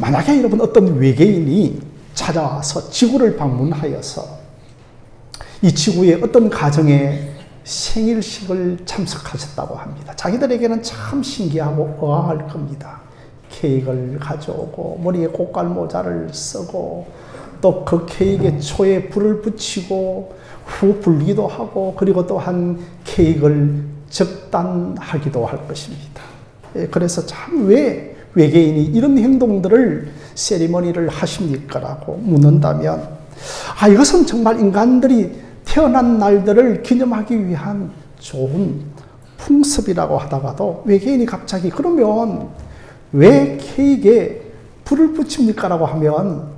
만약에 여러분 어떤 외계인이 찾아와서 지구를 방문하여서 이 지구의 어떤 가정에 생일식을 참석하셨다고 합니다. 자기들에게는 참 신기하고 어항할 겁니다. 케이크를 가져오고 머리에 꽃갈모자를 쓰고 또 그 케이크에 초에 불을 붙이고 후 불기도 하고 그리고 또한 케이크를 적단하기도 할 것입니다. 그래서 참 왜 외계인이 이런 행동들을 세리머니를 하십니까? 라고 묻는다면 이것은 정말 인간들이 태어난 날들을 기념하기 위한 좋은 풍습이라고 하다가도 외계인이 갑자기 그러면 왜 케이크에 불을 붙입니까? 라고 하면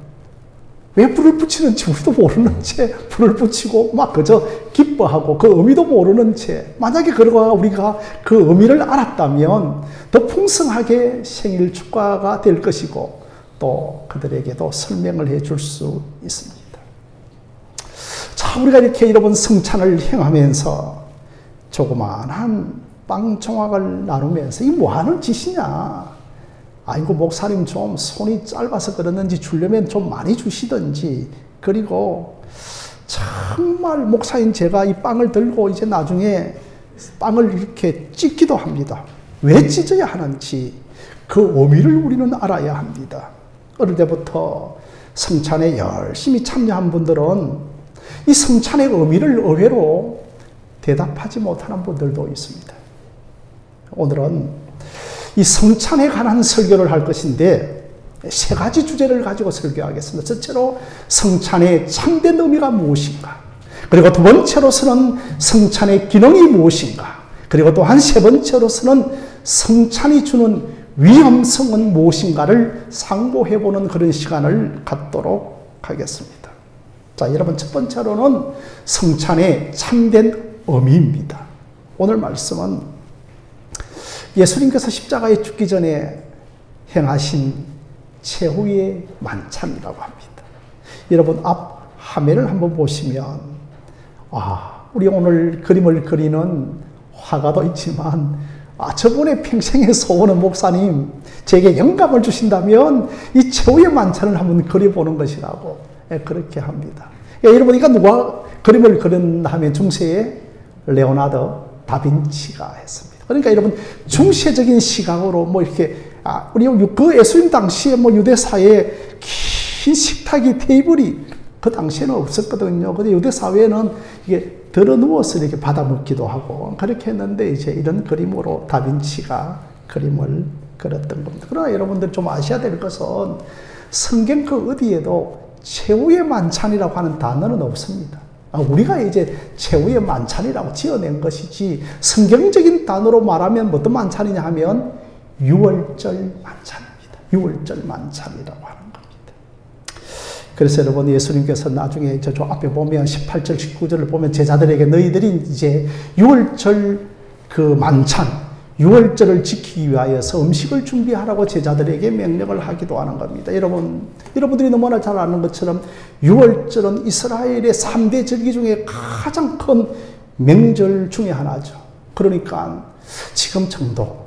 왜 불을 붙이는지 우리도 모르는 채 불을 붙이고 막 그저 기뻐하고 그 의미도 모르는 채 만약에 우리가 그 의미를 알았다면 더 풍성하게 생일 축하가 될 것이고 또 그들에게도 설명을 해줄 수 있습니다. 자, 우리가 이렇게 여러분 성찬을 행하면서 조그만한 빵 조각을 나누면서 이 뭐하는 짓이냐? 아이고 목사님 좀 손이 짧아서 그러는지 주려면 좀 많이 주시든지 그리고 정말 목사인 제가 이 빵을 들고 이제 나중에 빵을 이렇게 찢기도 합니다. 왜 찢어야 하는지 그 의미를 우리는 알아야 합니다. 어릴 때부터 성찬에 열심히 참여한 분들은 이 성찬의 의미를 의외로 대답하지 못하는 분들도 있습니다. 오늘은 이 성찬에 관한 설교를 할 것인데 세 가지 주제를 가지고 설교하겠습니다. 첫째로 성찬의 참된 의미가 무엇인가? 그리고 두 번째로서는 성찬의 기능이 무엇인가? 그리고 또한 세 번째로서는 성찬이 주는 위험성은 무엇인가를 상고해보는 그런 시간을 갖도록 하겠습니다. 자, 여러분 첫 번째로는 성찬의 참된 의미입니다. 오늘 말씀은 예수님께서 십자가에 죽기 전에 행하신 최후의 만찬이라고 합니다. 여러분 앞 화면을 한번 보시면 우리 오늘 그림을 그리는 화가도 있지만 저분의 평생의 소원은 목사님 제게 영감을 주신다면 이 최후의 만찬을 한번 그려보는 것이라고 그렇게 합니다. 여러분 이거 누가 그림을 그렸나 하면 중세의 레오나르도 다빈치가 했습니다. 그러니까 여러분 중세적인 시각으로 이렇게 우리 그 예수님 당시에 유대 사회에 긴 식탁이 테이블이 그 당시에는 없었거든요. 근데 유대 사회는 이게 들어 누워서 이렇게 받아 먹기도 하고 그렇게 했는데 이제 이런 그림으로 다빈치가 그림을 그렸던 겁니다. 그러나 여러분들 좀 아셔야 될 것은 성경 그 어디에도 최후의 만찬이라고 하는 단어는 없습니다. 우리가 이제 최후의 만찬이라고 지어낸 것이지 성경적인 단어로 말하면 어떤 만찬이냐 하면 유월절 만찬입니다. 유월절 만찬이라고 하는 겁니다. 그래서 여러분 예수님께서 나중에 저 앞에 보면 18절 19절을 보면 제자들에게 너희들이 이제 유월절 그 만찬 유월절을 지키기 위하여서 음식을 준비하라고 제자들에게 명령을 하기도 하는 겁니다. 여러분들이 너무나 잘 아는 것처럼 유월절은 이스라엘의 3대 절기 중에 가장 큰 명절 중에 하나죠. 그러니까 지금 정도,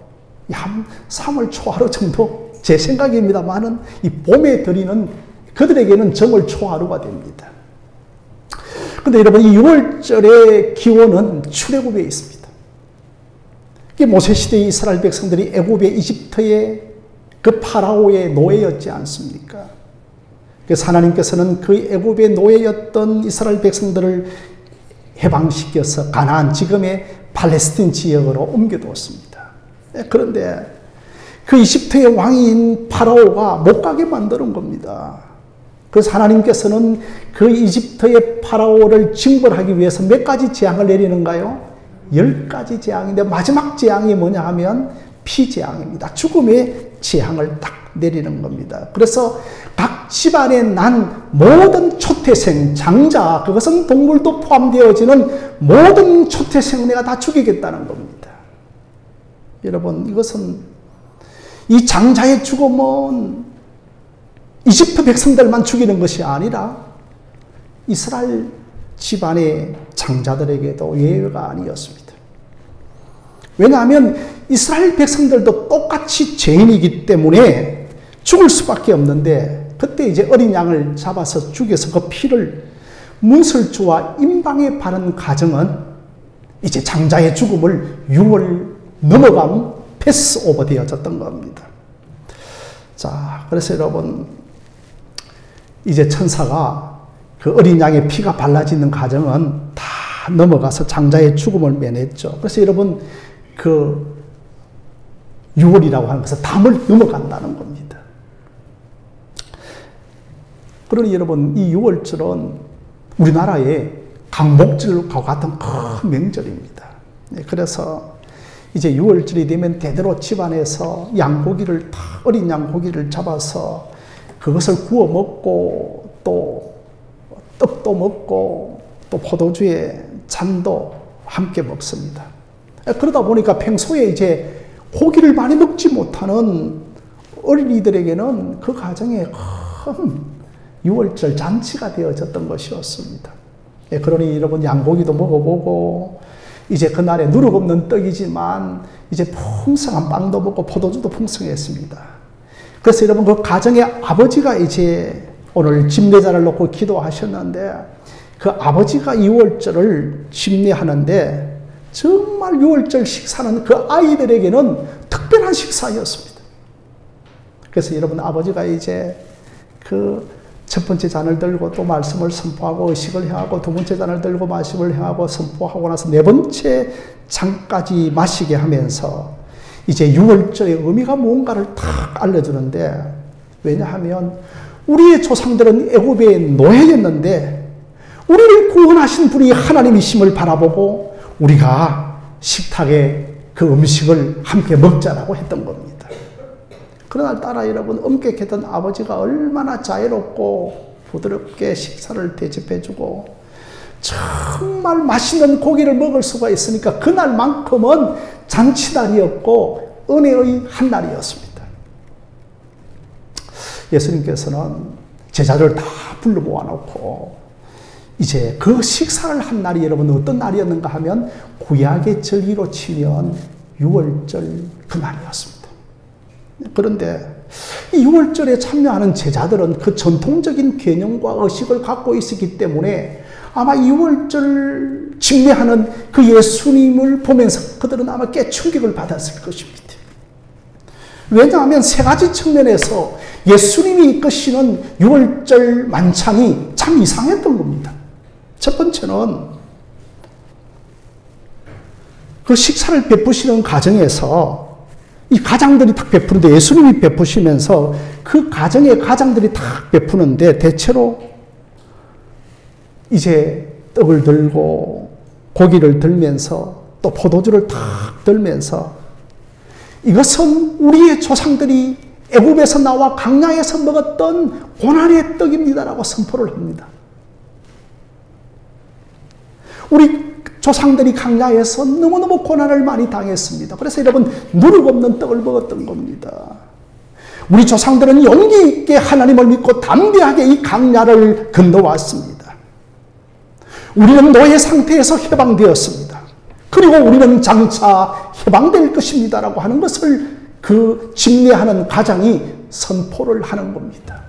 한 3월 초하루 정도 제 생각입니다만은 이 봄에 드리는 그들에게는 정월 초하루가 됩니다. 그런데 여러분 이 유월절의 기원은 출애굽에 있습니다. 모세시대의 이스라엘 백성들이 애굽의 이집트의 그 파라오의 노예였지 않습니까? 그래서 하나님께서는 그 애굽의 노예였던 이스라엘 백성들을 해방시켜서 가나안 지금의 팔레스틴 지역으로 옮겨두었습니다. 그런데 그 이집트의 왕인 파라오가 못 가게 만드는 겁니다. 그래서 하나님께서는 그 이집트의 파라오를 징벌하기 위해서 몇 가지 재앙을 내리는가요? 10가지 재앙인데 마지막 재앙이 뭐냐 하면 피재앙입니다. 죽음의 재앙을 딱 내리는 겁니다. 그래서 각 집안에 난 모든 초태생, 장자, 그것은 동물도 포함되어지는 모든 초태생을 내가 다 죽이겠다는 겁니다. 여러분 이것은 이 장자의 죽음은 이집트 백성들만 죽이는 것이 아니라 이스라엘 집안의 장자들에게도 예외가 아니었습니다. 왜냐하면 이스라엘 백성들도 똑같이 죄인이기 때문에 죽을 수밖에 없는데 그때 이제 어린 양을 잡아서 죽여서 그 피를 문설주와 임방에 바른 가정은 이제 장자의 죽음을 6월 넘어가면 패스오버 되어졌던 겁니다. 자, 그래서 여러분 이제 천사가 그 어린 양의 피가 발라지는 가정은 다 넘어가서 장자의 죽음을 면했죠. 그래서 여러분 그 6월이라고 하는 것은 담을 넘어간다는 겁니다. 그러니 여러분 이 6월절은 우리나라의 강목절과 같은 큰 명절입니다. 그래서 이제 6월절이 되면 대대로 집안에서 양고기를 어린 양고기를 잡아서 그것을 구워 먹고 또 떡도 먹고 또 포도주에 잔도 함께 먹습니다. 그러다 보니까 평소에 이제 고기를 많이 먹지 못하는 어린이들에게는 그 가정에 큰 6월절 잔치가 되어졌던 것이었습니다. 그러니 여러분 양고기도 먹어보고 이제 그날에 누룩 없는 떡이지만 이제 풍성한 빵도 먹고 포도주도 풍성했습니다. 그래서 여러분 그 가정의 아버지가 이제 오늘 집례자를 놓고 기도하셨는데 그 아버지가 6월절을 집례하는데 정말 6월절 식사는 그 아이들에게는 특별한 식사였습니다. 그래서 여러분 아버지가 이제 그 첫 번째 잔을 들고 또 말씀을 선포하고 의식을 해하고 두 번째 잔을 들고 말씀을 해하고 선포하고 나서 네 번째 잔까지 마시게 하면서 이제 6월절의 의미가 뭔가를 딱 알려주는데 왜냐하면 우리의 조상들은 애굽의 노예였는데 우리를 구원하신 분이 하나님이심을 바라보고 우리가 식탁에 그 음식을 함께 먹자라고 했던 겁니다. 그러나따라 여러분 엄격했던 아버지가 얼마나 자애롭고 부드럽게 식사를 대접해주고 정말 맛있는 고기를 먹을 수가 있으니까 그날만큼은 잔치날이었고 은혜의 한 날이었습니다. 예수님께서는 제자들을 다 불러 모아놓고 이제 그 식사를 한 날이 여러분 어떤 날이었는가 하면 구약의 절기로 치면 6월절 그 날이었습니다. 그런데 이 6월절에 참여하는 제자들은 그 전통적인 개념과 의식을 갖고 있었기 때문에 아마 6월절 집례하는 그 예수님을 보면서 그들은 아마 꽤 충격을 받았을 것입니다. 왜냐하면 세 가지 측면에서 예수님이 이끄시는 6월절 만찬이 참 이상했던 겁니다. 첫 번째는 그 식사를 베푸시는 가정에서 이 가장들이 탁 베푸는데 예수님이 베푸시면서 그 가정의 가장들이 탁 베푸는데 대체로 이제 떡을 들고 고기를 들면서 또 포도주를 탁 들면서 이것은 우리의 조상들이 애굽에서 나와 광야에서 먹었던 고난의 떡입니다라고 선포를 합니다. 우리 조상들이 광야에서 너무너무 고난을 많이 당했습니다. 그래서 여러분 누룩 없는 떡을 먹었던 겁니다. 우리 조상들은 용기 있게 하나님을 믿고 담대하게 이 광야를 건너왔습니다. 우리는 노예 상태에서 해방되었습니다. 그리고 우리는 장차 해방될 것입니다라고 하는 것을 그 집례하는 가장이 선포를 하는 겁니다.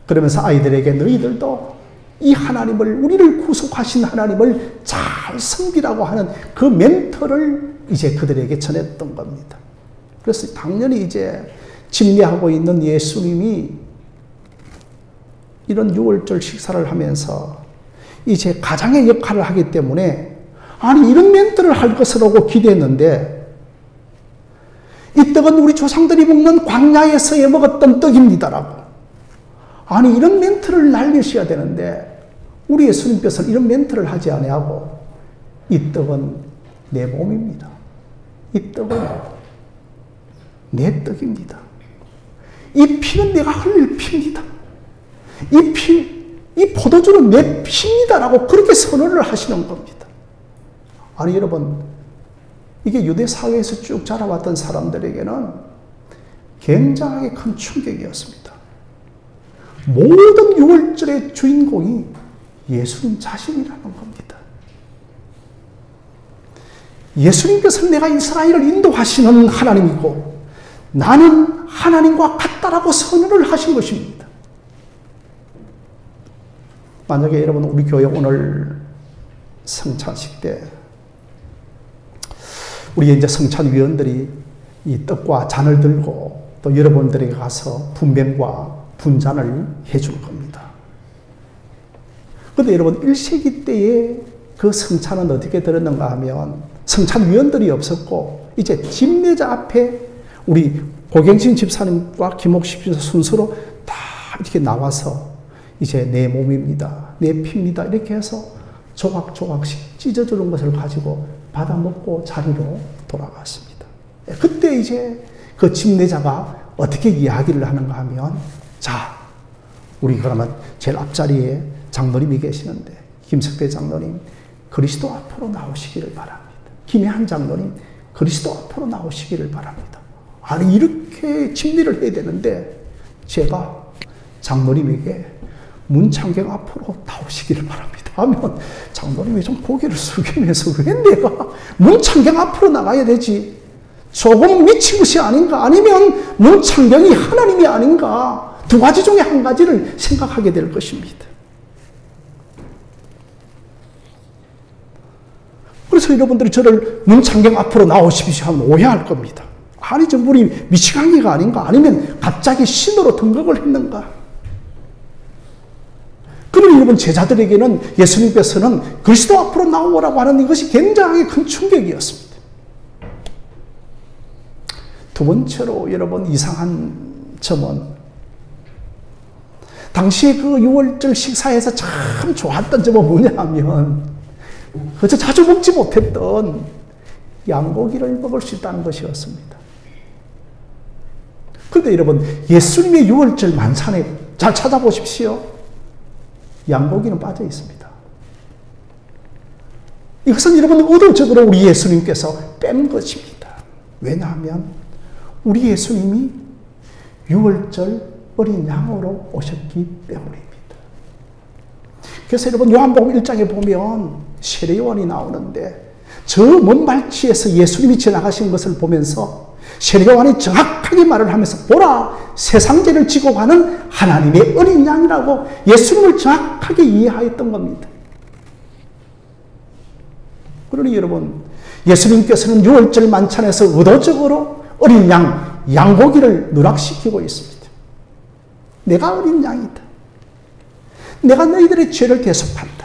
그러면서 아이들에게 너희들도 이 하나님을, 우리를 구속하신 하나님을 잘 섬기라고 하는 그 멘토를 이제 그들에게 전했던 겁니다. 그래서 당연히 이제 집례하고 있는 예수님이 이런 6월절 식사를 하면서 이제 가장의 역할을 하기 때문에 아니 이런 멘트를 할 것이라고 기대했는데 이 떡은 우리 조상들이 먹는 광야에서 먹었던 떡입니다라고. 아니 이런 멘트를 날리셔야 되는데 우리 예수님께서는 이런 멘트를 하지 아니하고 이 떡은 내 몸입니다. 이 떡은 내 떡입니다. 이 피는 내가 흘릴 피입니다. 이 포도주는 내 피입니다라고 그렇게 선언을 하시는 겁니다. 아니 여러분 이게 유대 사회에서 쭉 자라왔던 사람들에게는 굉장하게 큰 충격이었습니다. 모든 6월절의 주인공이 예수님 자신이라는 겁니다. 예수님께서는 내가 이스라엘을 인도하시는 하나님이고 나는 하나님과 같다라고 선언을 하신 것입니다. 만약에 여러분 우리 교회 오늘 성찬식 때 우리 이제 성찬위원들이 이 떡과 잔을 들고 또 여러분들에게 가서 분배과 분잔을 해줄 겁니다. 그런데 여러분 1세기 때에 그 성찬은 어떻게 들었는가 하면 성찬위원들이 없었고 이제 집례자 앞에 우리 고경진 집사님과 김옥식 집사 순서로 다 이렇게 나와서 이제 내 몸입니다. 내 피입니다. 이렇게 해서 조각조각씩 찢어주는 것을 가지고 받아 먹고 자리로 돌아갔습니다. 그때 이제 그 집례자가 어떻게 이야기를 하는가 하면 자, 우리 그러면 제일 앞자리에 장로님이 계시는데 김석대 장로님 그리스도 앞으로 나오시기를 바랍니다. 김혜한 장로님 그리스도 앞으로 나오시기를 바랍니다. 아니 이렇게 집례를 해야 되는데 제가 장로님에게 문창경 앞으로 나오시기를 바랍니다 하면 장로님이 좀 고개를 숙이면서 왜 내가 문창경 앞으로 나가야 되지? 조금 미친 것이 아닌가? 아니면 문창경이 하나님이 아닌가? 두 가지 중에 한 가지를 생각하게 될 것입니다. 그래서 여러분들이 저를 문창경 앞으로 나오십시오 하면 오해할 겁니다. 아니 저 우리 미치광이가 아닌가? 아니면 갑자기 신으로 등극을 했는가? 그러면 여러분 제자들에게는 예수님께서는 그리스도 앞으로 나오라고 하는 이것이 굉장히 큰 충격이었습니다. 두 번째로 여러분 이상한 점은 당시에 그 6월절 식사에서 참 좋았던 점은 뭐냐 하면 그저 자주 먹지 못했던 양고기를 먹을 수 있다는 것이었습니다. 그런데 여러분 예수님의 6월절 만찬에 잘 찾아보십시오. 양고기는 빠져 있습니다. 이것은 여러분 의도적으로 우리 예수님께서 뺀 것입니다. 왜냐하면 우리 예수님이 6월절 어린 양으로 오셨기 때문입니다. 그래서 여러분 요한복음 1장에 보면 세례요한이 나오는데 저 먼 발치에서 예수님이 지나가신 것을 보면서 세례요한이 정확하게 말을 하면서 보라 세상죄를 지고 가는 하나님의 어린 양이라고 예수님을 정확하게 이해하였던 겁니다. 그러니 여러분 예수님께서는 6월절 만찬에서 의도적으로 어린 양고기를 누락시키고 있습니다. 내가 어린 양이다. 내가 너희들의 죄를 대속한다.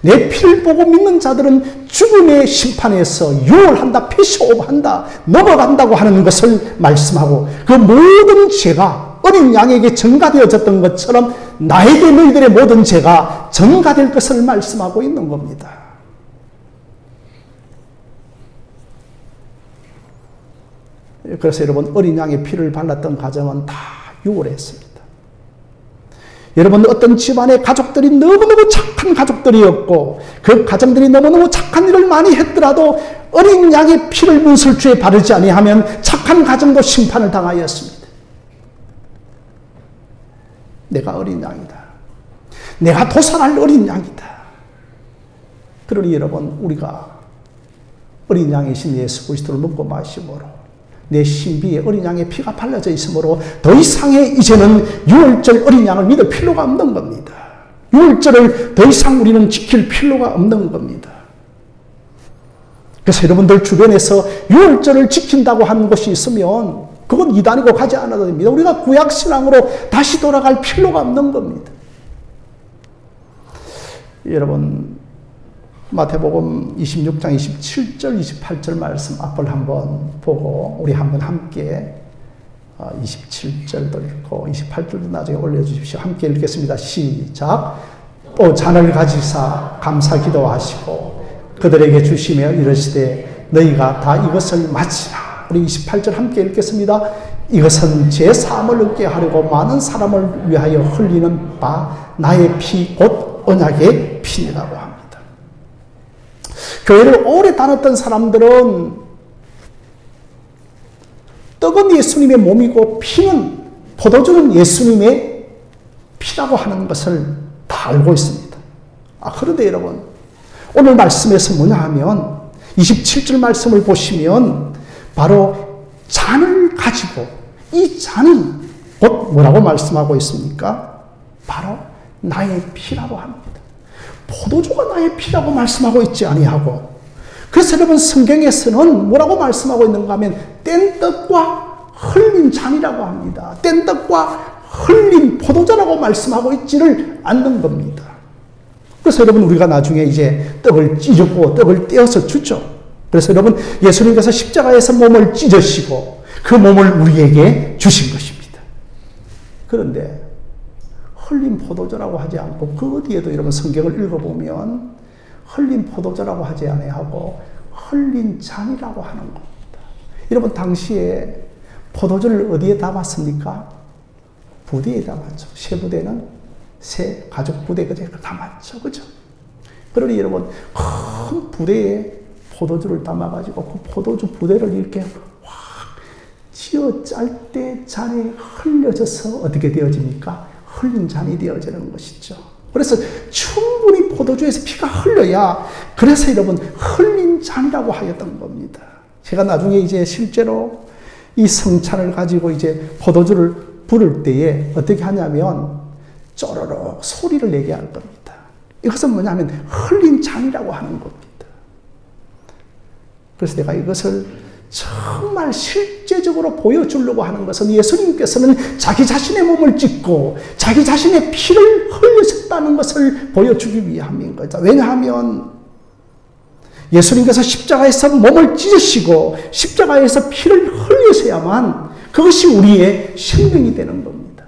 내 피를 보고 믿는 자들은 죽음의 심판에서 유월한다, 패시오버한다, 넘어간다고 하는 것을 말씀하고 그 모든 죄가 어린 양에게 전가되어졌던 것처럼 나에게 너희들의 모든 죄가 전가될 것을 말씀하고 있는 겁니다. 그래서 여러분 어린 양의 피를 발랐던 가정은 다 유월했습니다. 여러분 어떤 집안의 가족들이 너무너무 착한 가족들이었고 그 가정들이 너무너무 착한 일을 많이 했더라도 어린 양의 피를 문설주에 바르지 아니하면 착한 가정도 심판을 당하였습니다. 내가 어린 양이다. 내가 도살할 어린 양이다. 그러니 여러분 우리가 어린 양이신 예수 그리스도를 먹고 마심으로 내 신비에 어린 양의 피가 발라져 있으므로 더 이상의 이제는 6월절 어린 양을 믿을 필요가 없는 겁니다. 6월절을 더 이상 우리는 지킬 필요가 없는 겁니다. 그래서 여러분들 주변에서 6월절을 지킨다고 하는 것이 있으면 그건 이단이고 가지 않아도 됩니다. 우리가 구약신앙으로 다시 돌아갈 필요가 없는 겁니다. 여러분 마태복음 26장 27절 28절 말씀 앞을 한번 보고 우리 한번 함께 27절도 읽고 28절도 나중에 올려주십시오. 함께 읽겠습니다. 시작. 또 잔을 가지사 감사 기도하시고 그들에게 주시며 이르시되 너희가 다 이것을 마시라. 우리 28절 함께 읽겠습니다. 이것은 제 사함을 얻게 하려고 많은 사람을 위하여 흘리는 바 나의 피 곧 언약의 피니라고 합니다. 교회를 오래 다녔던 사람들은 떡은 예수님의 몸이고 피는 포도주는 예수님의 피라고 하는 것을 다 알고 있습니다. 그런데 여러분 오늘 말씀에서 뭐냐 하면 27절 말씀을 보시면 바로 잔을 가지고 이 잔은 곧 뭐라고 말씀하고 있습니까? 바로 나의 피라고 합니다. 포도주가 나의 피라고 말씀하고 있지 아니하고, 그래서 여러분 성경에서는 뭐라고 말씀하고 있는가 하면 뗀 떡과 흘린 잔이라고 합니다. 뗀 떡과 흘린 포도주라고 말씀하고 있지를 않는 겁니다. 그래서 여러분 우리가 나중에 이제 떡을 찢고 떡을 떼어서 주죠. 그래서 여러분 예수님께서 십자가에서 몸을 찢으시고 그 몸을 우리에게 주신 것입니다. 그런데 흘린 포도주라고 하지 않고 그 어디에도 여러분 성경을 읽어보면 흘린 포도주라고 하지 아니하고 흘린 잔이라고 하는 겁니다. 여러분 당시에 포도주를 어디에 담았습니까? 부대에 담았죠. 새 부대는 새 가죽 부대 그대로 담았죠. 그죠? 그러니 여러분 큰 부대에 포도주를 담아가지고 그 포도주 부대를 이렇게 확 쥐어 짤 때 잔에 흘려져서 어떻게 되어집니까? 흘린 잔이 되어지는 것이죠. 그래서 충분히 포도주에서 피가 흘러야, 그래서 여러분 흘린 잔이라고 하였던 겁니다. 제가 나중에 이제 실제로 이 성찬을 가지고 이제 포도주를 부를 때에 어떻게 하냐면 쪼르륵 소리를 내게 할 겁니다. 이것은 뭐냐면 흘린 잔이라고 하는 겁니다. 그래서 내가 이것을 정말 실제적으로 보여주려고 하는 것은 예수님께서는 자기 자신의 몸을 찢고 자기 자신의 피를 흘리셨다는 것을 보여주기 위함인 거죠. 왜냐하면 예수님께서 십자가에서 몸을 찢으시고 십자가에서 피를 흘리셔야만 그것이 우리의 생명이 되는 겁니다.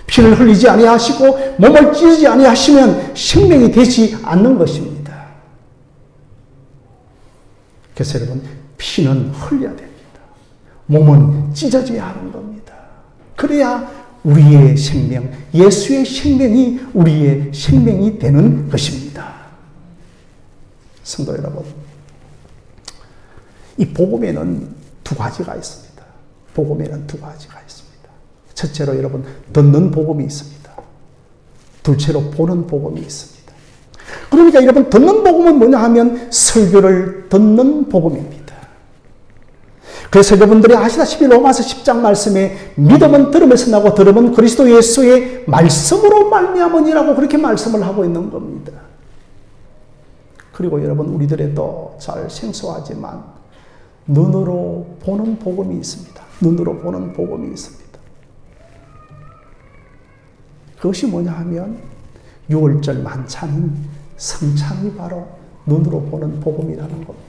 피를 흘리지 아니하시고 몸을 찢지 아니하시면 생명이 되지 않는 것입니다. 그래서 여러분 피는 흘려야 됩니다. 몸은 찢어져야 하는 겁니다. 그래야 우리의 생명, 예수의 생명이 우리의 생명이 되는 것입니다. 성도 여러분, 이 복음에는 두 가지가 있습니다. 복음에는 두 가지가 있습니다. 첫째로 여러분 듣는 복음이 있습니다. 둘째로 보는 복음이 있습니다. 그러니까 여러분 듣는 복음은 뭐냐 하면 설교를 듣는 복음입니다. 그래서 여러분들이 아시다시피 로마서 10장 말씀에 믿음은 들음에서 나고 들음은 그리스도 예수의 말씀으로 말미암으니라고 그렇게 말씀을 하고 있는 겁니다. 그리고 여러분 우리들에도 잘 생소하지만 눈으로 보는 복음이 있습니다. 눈으로 보는 복음이 있습니다. 그것이 뭐냐 하면 6월절 만찬인 성찬이 바로 눈으로 보는 복음이라는 겁니다.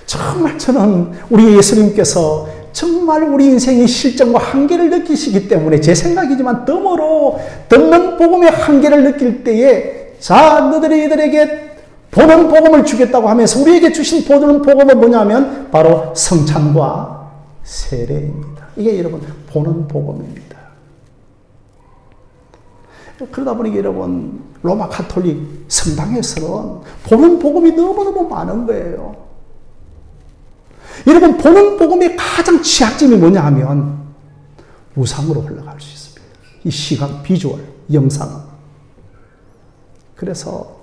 정말 저는 우리 예수님께서 정말 우리 인생의 실정과 한계를 느끼시기 때문에 제 생각이지만 덤으로 듣는 복음의 한계를 느낄 때에 자 너희들이 이들에게 보는 복음을 주겠다고 하면서 우리에게 주신 보는 복음은 뭐냐면 바로 성찬과 세례입니다. 이게 여러분 보는 복음입니다. 그러다 보니까 여러분 로마 가톨릭 성당에서는 보는 복음이 너무너무 많은 거예요. 여러분 보는 복음의 가장 취약점이 뭐냐 하면 우상으로 흘러갈 수 있습니다. 이 시각, 비주얼, 영상. 그래서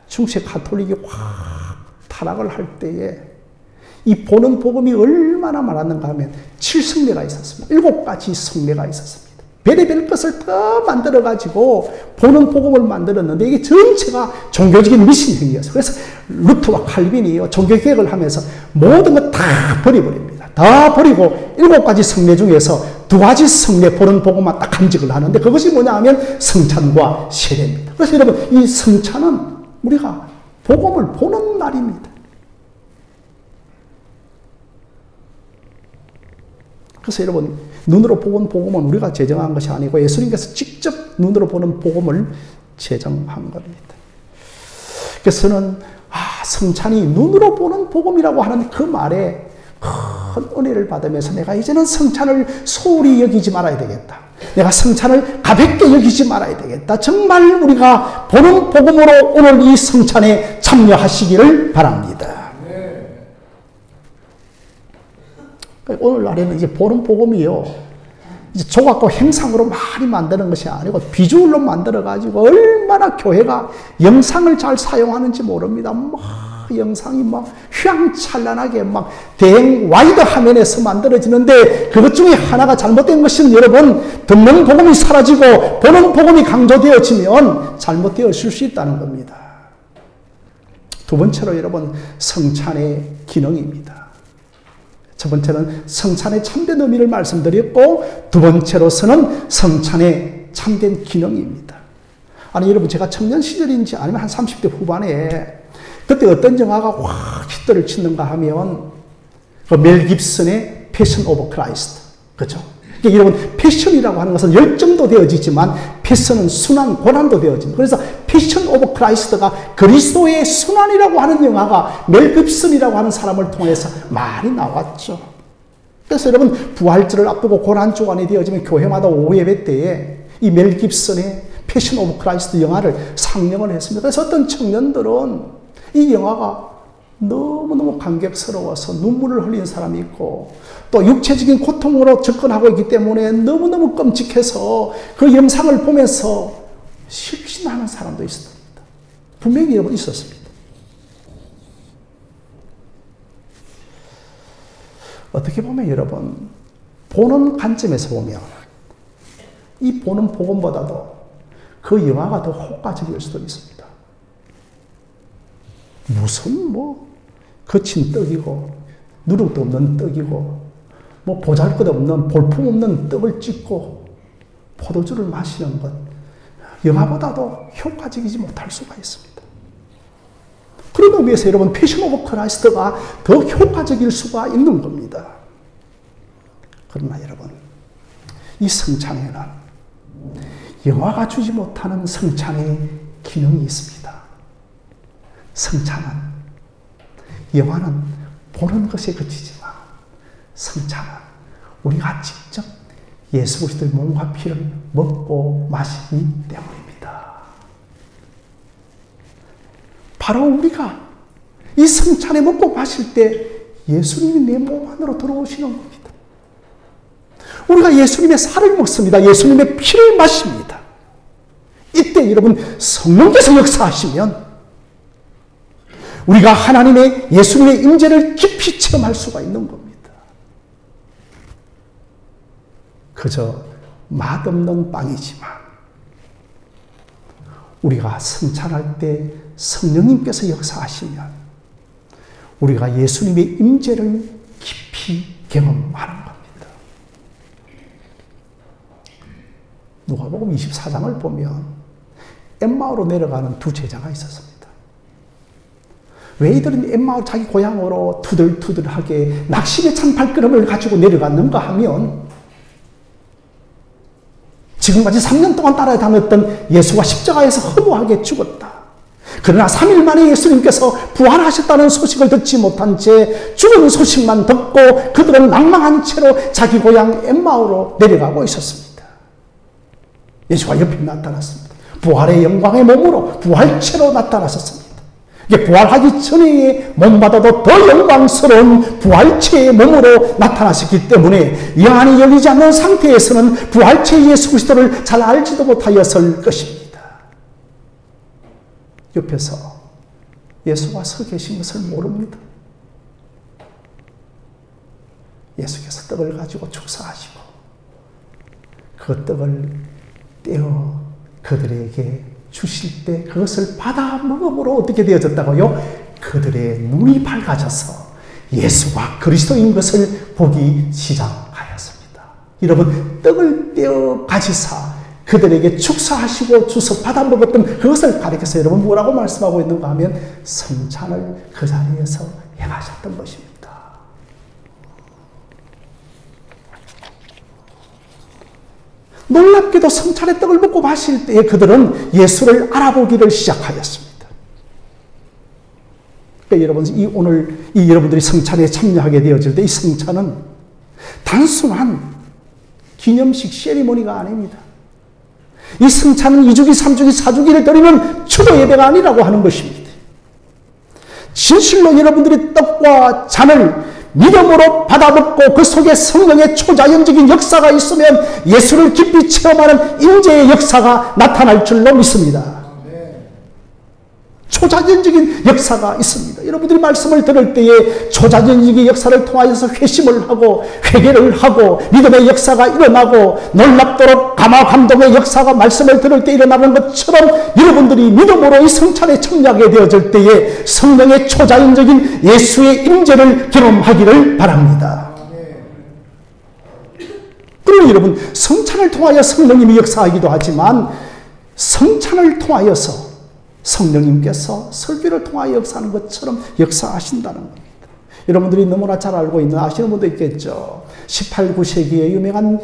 중세 가톨릭이 확 타락을 할 때에 이 보는 복음이 얼마나 많았는가 하면 7성례가 있었습니다. 7가지 성례가 있었습니다. 별의별 것을 더 만들어가지고 보는 복음을 만들었는데 이게 전체가 종교적인 미신행위였어요. 그래서 루터와 칼빈이 종교개혁을 하면서 모든 것 다 버려버립니다. 다 버리고 7가지 성례 중에서 2가지 성례 보는 복음만 딱 간직을 하는데 그것이 뭐냐 하면 성찬과 세례입니다. 그래서 여러분 이 성찬은 우리가 복음을 보는 날입니다. 그래서 여러분 눈으로 보는 복음은 우리가 제정한 것이 아니고 예수님께서 직접 눈으로 보는 복음을 제정한 겁니다. 그래서 저는 성찬이 눈으로 보는 복음이라고 하는 그 말에 큰 은혜를 받으면서 내가 이제는 성찬을 소홀히 여기지 말아야 되겠다. 내가 성찬을 가볍게 여기지 말아야 되겠다. 정말 우리가 보는 복음으로 오늘 이 성찬에 참여하시기를 바랍니다. 오늘날에는 이제 보는 복음이요. 이제 조각과 행상으로 많이 만드는 것이 아니고 비주얼로 만들어가지고 얼마나 교회가 영상을 잘 사용하는지 모릅니다. 막 그 영상이 막 휘황찬란하게 막 대형 와이드 화면에서 만들어지는데 그것 중에 하나가 잘못된 것은 여러분, 듣는 복음이 사라지고 보는 복음이 강조되어지면 잘못되어질 수 있다는 겁니다. 두 번째로 여러분, 성찬의 기능입니다. 첫 번째는 성찬의 참된 의미를 말씀드렸고, 두 번째로서는 성찬의 참된 기능입니다. 아니 여러분, 제가 청년 시절인지 아니면 한 30대 후반에 그때 어떤 영화가 확 히트를 치는가 하면 그 멜 깁슨의 패션 오브 크라이스트, 그렇죠? 여러분, 패션이라고 하는 것은 열정도 되어지지만 패션은 순환, 고난도 되어집니다. 그래서 패션 오브 크라이스트가 그리스도의 순환이라고 하는 영화가 멜 깁슨이라고 하는 사람을 통해서 많이 나왔죠. 그래서 여러분, 부활절을 앞두고 고난주간이 되어지면 교회마다 오후 예배 때에 이 멜 깁슨의 패션 오브 크라이스트 영화를 상영을 했습니다. 그래서 어떤 청년들은 이 영화가 너무너무 감격스러워서 눈물을 흘린 사람이 있고, 또 육체적인 고통으로 접근하고 있기 때문에 너무너무 끔찍해서 그 영상을 보면서 실신하는 사람도 있었습니다. 분명히 여러분 있었습니다. 어떻게 보면 여러분, 보는 관점에서 보면 이 보는 복음보다도 그 영화가 더 효과적일 수도 있습니다. 무슨 거친 떡이고 누룩도 없는 떡이고 보잘것없는 볼품없는 떡을 찍고 포도주를 마시는 것, 영화보다도 효과적이지 못할 수가 있습니다. 그런 의미에서 여러분, 패션 오브 크라이스트가 더 효과적일 수가 있는 겁니다. 그러나 여러분, 이 성찬에는 영화가 주지 못하는 성찬의 기능이 있습니다. 성찬은, 영화는 보는 것에 그치지만 성찬은 우리가 직접 예수 그리스도의 몸과 피를 먹고 마시기 때문입니다. 바로 우리가 이 성찬에 먹고 마실 때 예수님이 내 몸 안으로 들어오시는 겁니다. 우리가 예수님의 살을 먹습니다. 예수님의 피를 마십니다. 이때 여러분, 성령께서 역사하시면 우리가 하나님의, 예수님의 임재를 깊이 체험할 수가 있는 겁니다. 그저 맛없는 빵이지만 우리가 성찬할 때 성령님께서 역사하시면 우리가 예수님의 임재를 깊이 경험하는 겁니다. 누가복음 24장을 보면 엠마오로 내려가는 두 제자가 있었습니다. 왜 이들은 엠마오 자기 고향으로 투들투들하게 낙심에 찬 발걸음을 가지고 내려갔는가 하면, 지금까지 3년 동안 따라다녔던 예수가 십자가에서 허무하게 죽었다. 그러나 3일 만에 예수님께서 부활하셨다는 소식을 듣지 못한 채 죽은 소식만 듣고 그들은 낭망한 채로 자기 고향 엠마오로 내려가고 있었습니다. 예수가 옆에 나타났습니다. 부활의 영광의 몸으로 부활체로 나타나셨습니다. 이게 부활하기 전에 몸보다도 더 영광스러운 부활체의 몸으로 나타나셨기 때문에 영안이 열리지 않는 상태에서는 부활체 예수 그리스도를 잘 알지도 못하였을 것입니다. 옆에서 예수가 서 계신 것을 모릅니다. 예수께서 떡을 가지고 축사하시고 그 떡을 떼어 그들에게 주실 때 그것을 받아 먹음으로 어떻게 되어졌다고요? 그들의 눈이 밝아져서 예수가 그리스도인 것을 보기 시작하였습니다. 여러분, 떡을 떼어 가지사 그들에게 축사하시고 주서 받아 먹었던 그것을 가리켜서 여러분 뭐라고 말씀하고 있는가 하면 성찬을 그 자리에서 행하셨던 것입니다. 놀랍게도 성찬의 떡을 먹고 마실 때에 그들은 예수를 알아보기를 시작하였습니다. 그러니까 여러분, 오늘 여러분들이 성찬에 참여하게 되어질 때 이 성찬은 단순한 기념식 세리머니가 아닙니다. 이 성찬은 2주기, 3주기, 4주기를 드리는 추도 예배가 아니라고 하는 것입니다. 진실로 여러분들이 떡과 잔을 믿음으로 받아먹고 그 속에 성령의 초자연적인 역사가 있으면 예수를 깊이 체험하는 임재의 역사가 나타날 줄로 믿습니다. 초자연적인 역사가 있습니다. 여러분들이 말씀을 들을 때에 초자연적인 역사를 통하여서 회심을 하고 회개를 하고 믿음의 역사가 일어나고 놀랍도록 감화감동의 역사가 말씀을 들을 때 일어나는 것처럼 여러분들이 믿음으로 이 성찬에 참여하게 되어질 때에 성령의 초자연적인 예수의 임재를 경험하기를 바랍니다. 그러면 여러분, 성찬을 통하여 성령님이 역사하기도 하지만 성찬을 통하여서 성령님께서 설교를 통하여 역사하는 것처럼 역사하신다는 겁니다. 여러분들이 너무나 잘 알고 있는, 아시는 분도 있겠죠. 18, 9세기에 유명한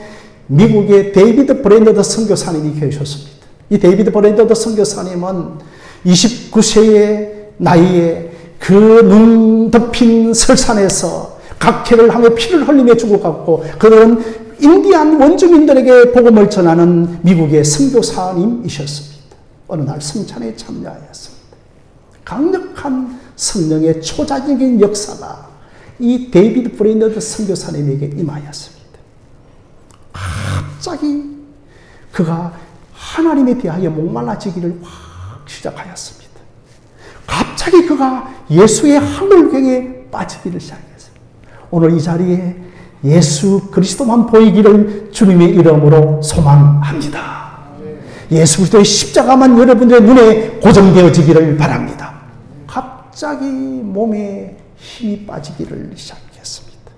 미국의 데이비드 브랜더드 선교사님이 계셨습니다. 이 데이비드 브랜더드 선교사님은 29세의 나이에 그 눈 덮인 설산에서 각해를 하며 피를 흘리며 죽어갔고, 그는 인디안 원주민들에게 복음을 전하는 미국의 선교사님이셨습니다. 어느 날 성찬에 참여하였습니다. 강력한 성령의 초자적인 역사가 이 데이비드 브랜더드 선교사님에게 임하였습니다. 갑자기 그가 하나님에 대하여 목말라지기를 확 시작하였습니다. 갑자기 그가 예수의 하늘경에 빠지기를 시작했습니다. 오늘 이 자리에 예수 그리스도만 보이기를 주님의 이름으로 소망합니다. 예수 그리스도의 십자가만 여러분들의 눈에 고정되어지기를 바랍니다. 갑자기 몸에 힘이 빠지기를 시작했습니다.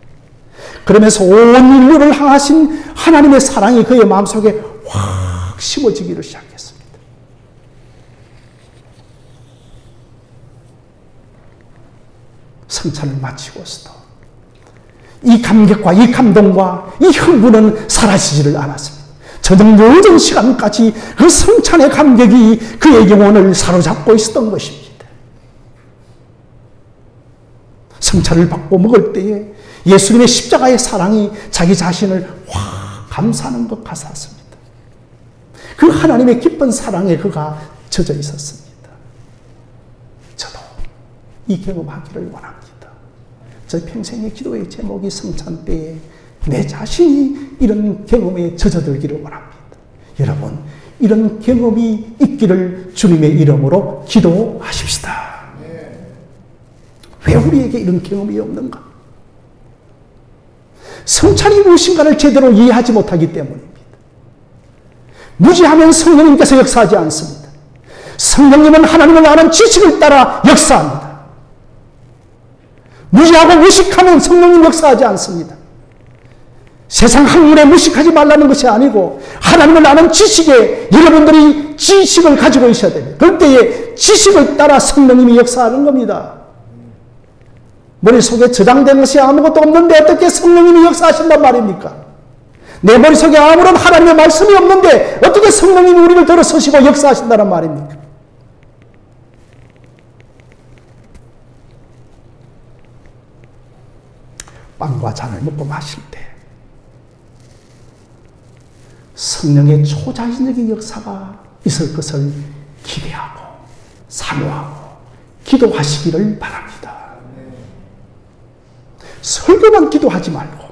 그러면서 온 인류를 향하신 하나님의 사랑이 그의 마음속에 확 심어지기를 시작했습니다. 성찬을 마치고서도 이 감격과 이 감동과 이 흥분은 사라지지를 않았습니다. 저녁 늦은 시간까지 그 성찬의 감격이 그의 영혼을 사로잡고 있었던 것입니다. 성찬을 받고 먹을 때에 예수님의 십자가의 사랑이 자기 자신을 확 감싸는 것 같았습니다. 그 하나님의 기쁜 사랑에 그가 젖어 있었습니다. 저도 이 경험하기를 원합니다. 저 평생의 기도의 제목이 성찬 때에 내 자신이 이런 경험에 젖어들기를 원합니다. 여러분, 이런 경험이 있기를 주님의 이름으로 기도하십시다. 왜 우리에게 이런 경험이 없는가? 성찬이 무엇인가를 제대로 이해하지 못하기 때문입니다. 무지하면 성령님께서 역사하지 않습니다. 성령님은 하나님을 아는 지식을 따라 역사합니다. 무지하고 무식하면 성령님 역사하지 않습니다. 세상 학문에 무식하지 말라는 것이 아니고 하나님을 아는 지식에 여러분들이 지식을 가지고 있어야 됩니다. 그럴 때에 지식을 따라 성령님이 역사하는 겁니다. 머릿속에 저장된 것이 아무것도 없는데 어떻게 성령님이 역사하신단 말입니까? 내 머릿속에 아무런 하나님의 말씀이 없는데 어떻게 성령님이 우리를 들어서시고 역사하신다는 말입니까? 빵과 잔을 먹고 마실 때 성령의 초자연적인 역사가 있을 것을 기대하고 사모하고 기도하시기를 바랍니다. 설교만 기도하지 말고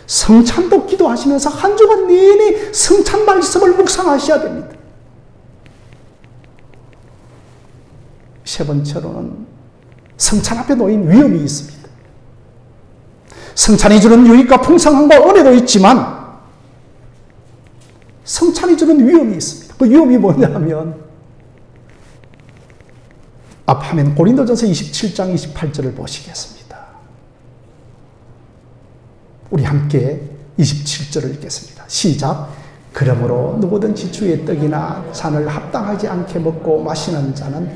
성찬도 기도하시면서 한 주간 내내 성찬 말씀을 묵상하셔야 됩니다. 세 번째로는 성찬 앞에 놓인 위험이 있습니다. 성찬이 주는 유익과 풍성함과 은혜도 있지만 성찬이 주는 위험이 있습니다. 그 위험이 뭐냐면 앞 화면 고린도전서 27장 28절을 보시겠습니다. 우리 함께 27절을 읽겠습니다. 시작. 그러므로 누구든지 주의 떡이나 잔을 합당하지 않게 먹고 마시는 자는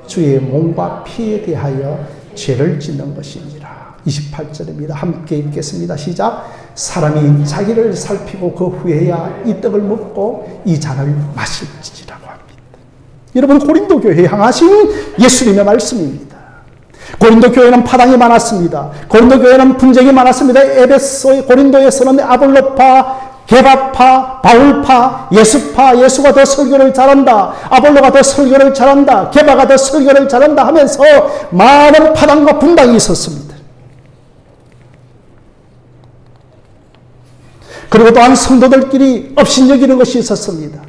주의 몸과 피에 대하여 죄를 짓는 것이니라. 28절입니다. 함께 읽겠습니다. 시작. 사람이 자기를 살피고 그 후에야 이 떡을 먹고 이 잔을 마실지라고 합니다. 여러분, 고린도 교회에 향하신 예수님의 말씀입니다. 고린도 교회는 파당이 많았습니다. 고린도 교회는 분쟁이 많았습니다. 에베소, 고린도에서는 아볼로파, 게바파, 바울파, 예수파, 예수가 더 설교를 잘한다, 아볼로가 더 설교를 잘한다, 게바가 더 설교를 잘한다 하면서 많은 파당과 분당이 있었습니다. 그리고 또한 성도들끼리 업신여기는 것이 있었습니다.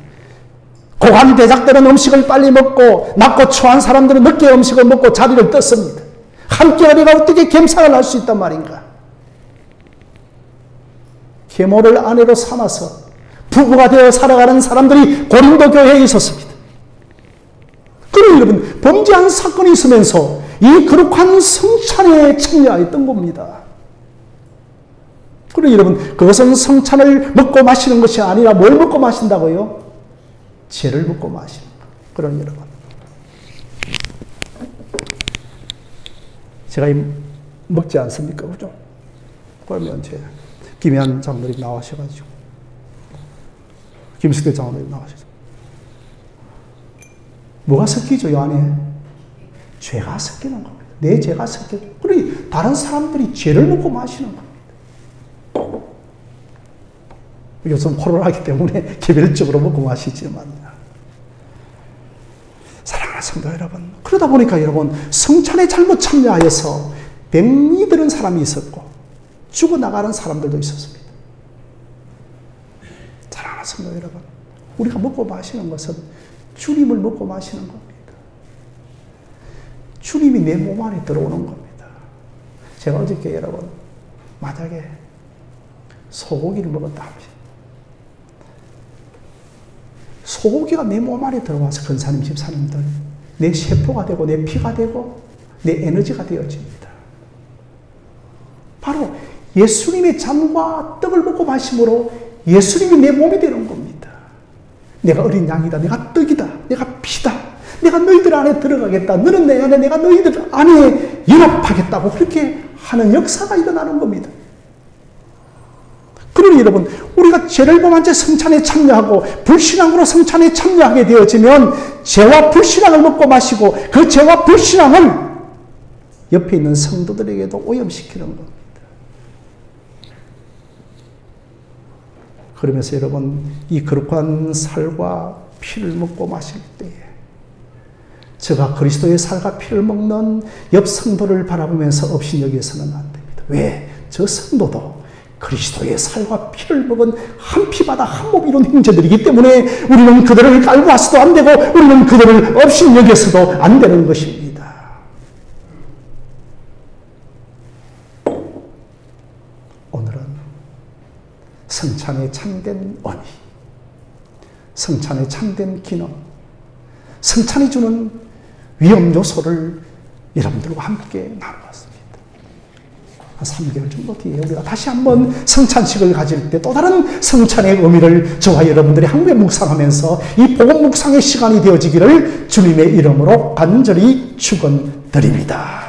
고관 대작들은 음식을 빨리 먹고 낮고 추한 사람들은 늦게 음식을 먹고 자리를 떴습니다. 함께 우리가 어떻게 겸상을 할 수 있단 말인가? 계모를 아내로 삼아서 부부가 되어 살아가는 사람들이 고린도 교회에 있었습니다. 그럼 여러분, 범죄한 사건이 있으면서 이 거룩한 성찬에 참여하였던 겁니다. 그럼 여러분, 그것은 성찬을 먹고 마시는 것이 아니라 뭘 먹고 마신다고요? 죄를 먹고 마시는 것. 그럼 여러분, 제가 먹지 않습니까? 그죠? 그러면 이제 김혜한 장로님 나와셔가지고, 김수대 장로님 나와셔서 뭐가 섞이죠, 이 안에? 죄가 섞이는 겁니다. 내 죄가 섞이고, 그러니 다른 사람들이 죄를 먹고 마시는 겁니다. 요즘 코로나이기 때문에 개별적으로 먹고 마시지만, 사랑하는 성도 여러분, 그러다 보니까 여러분, 성찬에 잘못 참여하여서 병이 드는 사람이 있었고 죽어나가는 사람들도 있었습니다. 사랑하는 성도 여러분, 우리가 먹고 마시는 것은 주님을 먹고 마시는 겁니다. 주님이 내 몸 안에 들어오는 겁니다. 제가 어저께 여러분, 만약에 소고기를 먹었다 합니다. 소고기가 내 몸 안에 들어와서 권사님, 집사님들, 내 세포가 되고 내 피가 되고 내 에너지가 되어집니다. 바로 예수님의 잔과 떡을 먹고 마심으로 예수님이 내 몸이 되는 겁니다. 내가 어린 양이다, 내가 떡이다, 내가 피다, 내가 너희들 안에 들어가겠다, 너는 내 안에, 내가 너희들 안에 연합하겠다고 그렇게 하는 역사가 일어나는 겁니다. 그러니 여러분, 우리가 죄를 범한 채 성찬에 참여하고 불신앙으로 성찬에 참여하게 되어지면 죄와 불신앙을 먹고 마시고 그 죄와 불신앙을 옆에 있는 성도들에게도 오염시키는 겁니다. 그러면서 여러분, 이 거룩한 살과 피를 먹고 마실 때에 저가 그리스도의 살과 피를 먹는 옆 성도를 바라보면서 업신여겨서는 안 됩니다. 왜? 저 성도도 그리스도의 살과 피를 먹은 한 피바다 한 몸 이룬 형제들이기 때문에 우리는 그들을 깔고 와서도 안 되고 우리는 그들을 업신여겨서도 안 되는 것입니다. 오늘은 성찬의 참된 언의, 성찬의 참된 기능, 성찬이 주는 위험 요소를 여러분들과 함께 나누었습니다. 한 3개월 정도 뒤에 우리가 다시 한번 성찬식을 가질 때 또 다른 성찬의 의미를 저와 여러분들이 함께 묵상하면서 이 복음 묵상의 시간이 되어지기를 주님의 이름으로 간절히 축원드립니다.